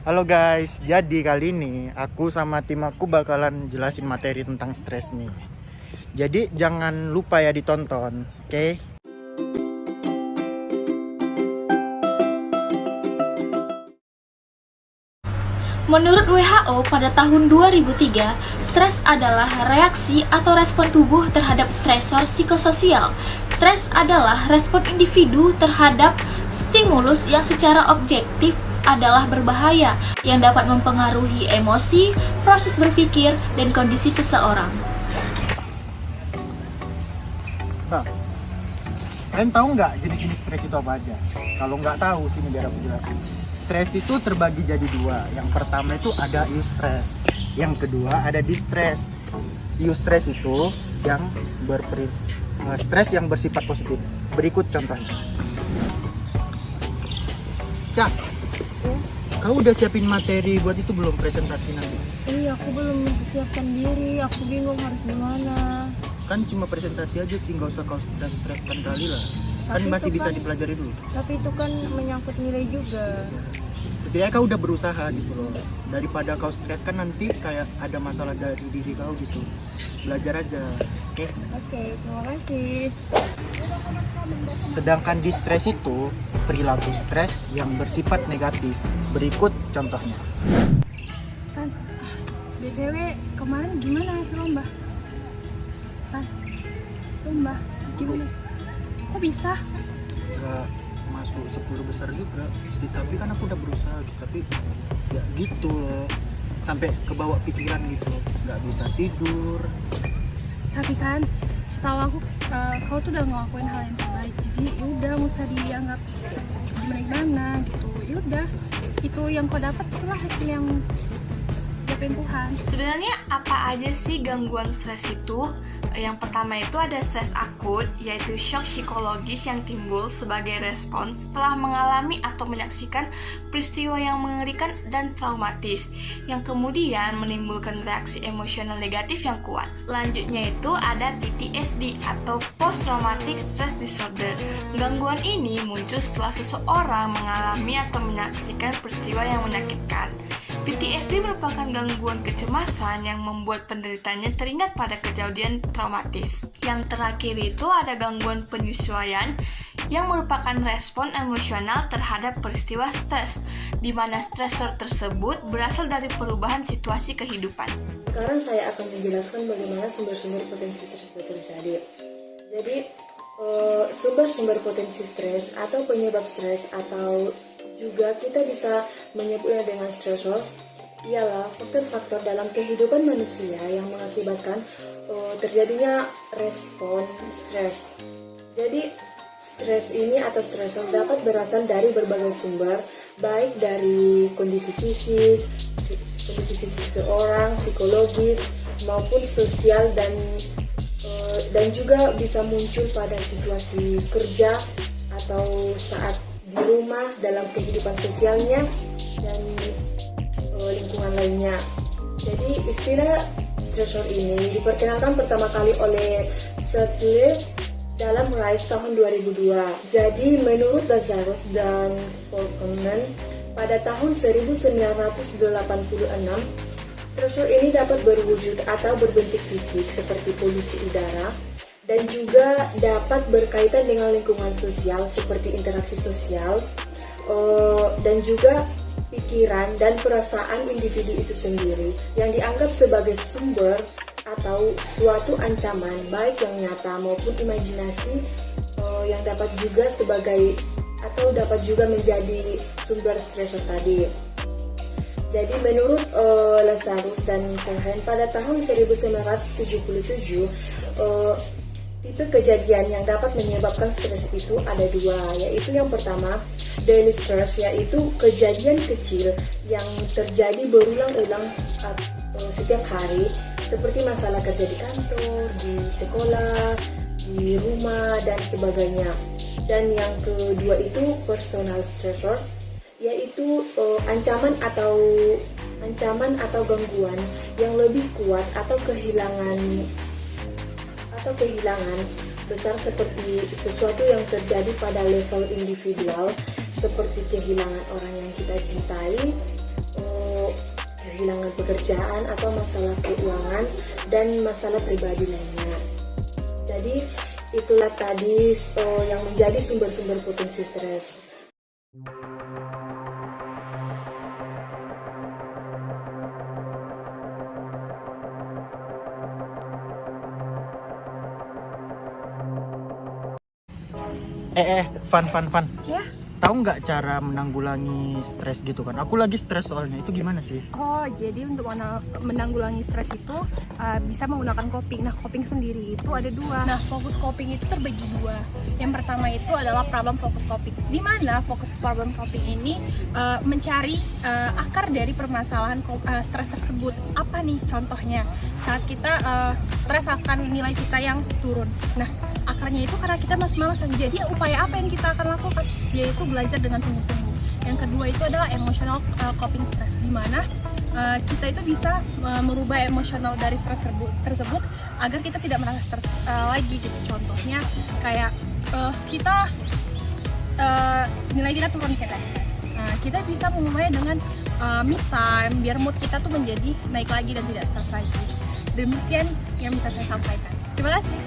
Halo guys, jadi kali ini aku sama tim aku bakalan jelasin materi tentang stres nih. Jadi jangan lupa ya ditonton, oke? Menurut WHO pada tahun 2003, stres adalah reaksi atau respon tubuh terhadap stresor psikososial. Stres adalah respon individu terhadap stimulus yang secara objektif adalah berbahaya, yang dapat mempengaruhi emosi, proses berpikir, dan kondisi seseorang. Nah, kalian tahu nggak jenis-jenis stres itu apa aja? Kalau nggak tahu, sini biar aku jelasin. Stres itu terbagi jadi dua. Yang pertama itu ada eustress, yang kedua ada distress. Eustress itu yang stres yang bersifat positif. Berikut contohnya. Cak, kau udah siapin materi buat itu belum, presentasi nanti? Iya, aku belum siapkan diri, aku bingung harus gimana. Kan cuma presentasi aja sih, nggak usah kau stres-streskan kali lah. Kan Tapi masih itu bisa kan- dipelajari dulu. Tapi itu kan menyangkut nilai juga. Setidaknya kau udah berusaha gitu loh. Daripada kau stres kan nanti kayak ada masalah dari diri kau gitu. Belajar aja, oke? Oke, terima kasih. Sedangkan di stres itu perilaku stres yang bersifat negatif. Berikut contohnya. Tan, BTW kemarin gimana hasil lomba? Tan, lomba gimana? Kok bisa? Gak masuk 10 besar juga. Tapi kan aku udah berusaha gitu. Tapi ya gitu loh. Sampai kebawa pikiran gitu. Gak bisa tidur. Tapi kan setahu aku kau tuh udah ngelakuin hal yang terbaik. Jadi udah nggak usah dianggap gimana gitu. Yaudah, itu yang kau dapat itulah hasil yang diapain Tuhan. Sebenarnya apa aja sih gangguan stres itu? Yang pertama itu ada stres akut, yaitu shock psikologis yang timbul sebagai respons setelah mengalami atau menyaksikan peristiwa yang mengerikan dan traumatis, yang kemudian menimbulkan reaksi emosional negatif yang kuat. Lanjutnya itu ada PTSD atau Post Traumatic Stress Disorder. Gangguan ini muncul setelah seseorang mengalami atau menyaksikan peristiwa yang menyakitkan. PTSD merupakan gangguan kecemasan yang membuat penderitanya teringat pada kejadian traumatis. Yang terakhir itu ada gangguan penyesuaian yang merupakan respon emosional terhadap peristiwa stres, di mana stresor tersebut berasal dari perubahan situasi kehidupan. Sekarang saya akan menjelaskan bagaimana sumber-sumber potensi stres itu terjadi. Jadi, sumber-sumber potensi stres atau penyebab stres atau juga kita bisa menyebutnya dengan stresor ialah faktor-faktor dalam kehidupan manusia yang mengakibatkan terjadinya respon stres. Jadi stres ini atau stresor dapat berasal dari berbagai sumber, baik dari kondisi fisik seorang, psikologis maupun sosial dan juga bisa muncul pada situasi kerja atau saat di rumah dalam kehidupan sosialnya dan lingkungan lainnya. Jadi istilah stresor ini diperkenalkan pertama kali oleh Sattler dalam Rice tahun 2002. Jadi menurut Lazarus dan Volkmann pada tahun 1986, stresor ini dapat berwujud atau berbentuk fisik seperti polusi udara, dan juga dapat berkaitan dengan lingkungan sosial seperti interaksi sosial, dan juga pikiran dan perasaan individu itu sendiri yang dianggap sebagai sumber atau suatu ancaman baik yang nyata maupun imajinasi, yang dapat juga sebagai atau dapat juga menjadi sumber stresor tadi. Jadi menurut Lazarus dan Cohen pada tahun 1977, tipe kejadian yang dapat menyebabkan stres itu ada dua, yaitu yang pertama daily stress, yaitu kejadian kecil yang terjadi berulang-ulang setiap hari, seperti masalah kerja di kantor, di sekolah, di rumah, dan sebagainya. Dan yang kedua itu personal stressor, yaitu ancaman atau gangguan yang lebih kuat atau kehilangan besar, seperti sesuatu yang terjadi pada level individual, seperti kehilangan orang yang kita cintai, kehilangan pekerjaan atau masalah keuangan dan masalah pribadi lainnya. Jadi itulah tadi yang menjadi sumber-sumber potensi stres. Van. Ya? Tahu nggak cara menanggulangi stres gitu kan? Aku lagi stres soalnya, itu gimana sih? Oh, jadi untuk menanggulangi stres itu bisa menggunakan coping. Nah, coping sendiri itu ada dua. Nah, fokus coping itu terbagi dua. Yang pertama itu adalah problem focus coping. Di mana fokus problem coping ini mencari akar dari permasalahan stres tersebut. Apa nih contohnya? Saat kita stres akan nilai kita yang turun. Nah, akarnya itu karena kita malas-malasan. Jadi upaya apa yang kita akan lakukan? Yaitu belajar dengan sungguh-sungguh. Yang kedua itu adalah emotional coping stress, di mana kita itu bisa merubah emosional dari stres tersebut agar kita tidak merasa stres lagi gitu. Contohnya kayak kita nilai kita turun kita. Nah, kita bisa memulai dengan me time biar mood kita tuh menjadi naik lagi dan tidak stres lagi. Demikian yang bisa saya sampaikan. Terima kasih.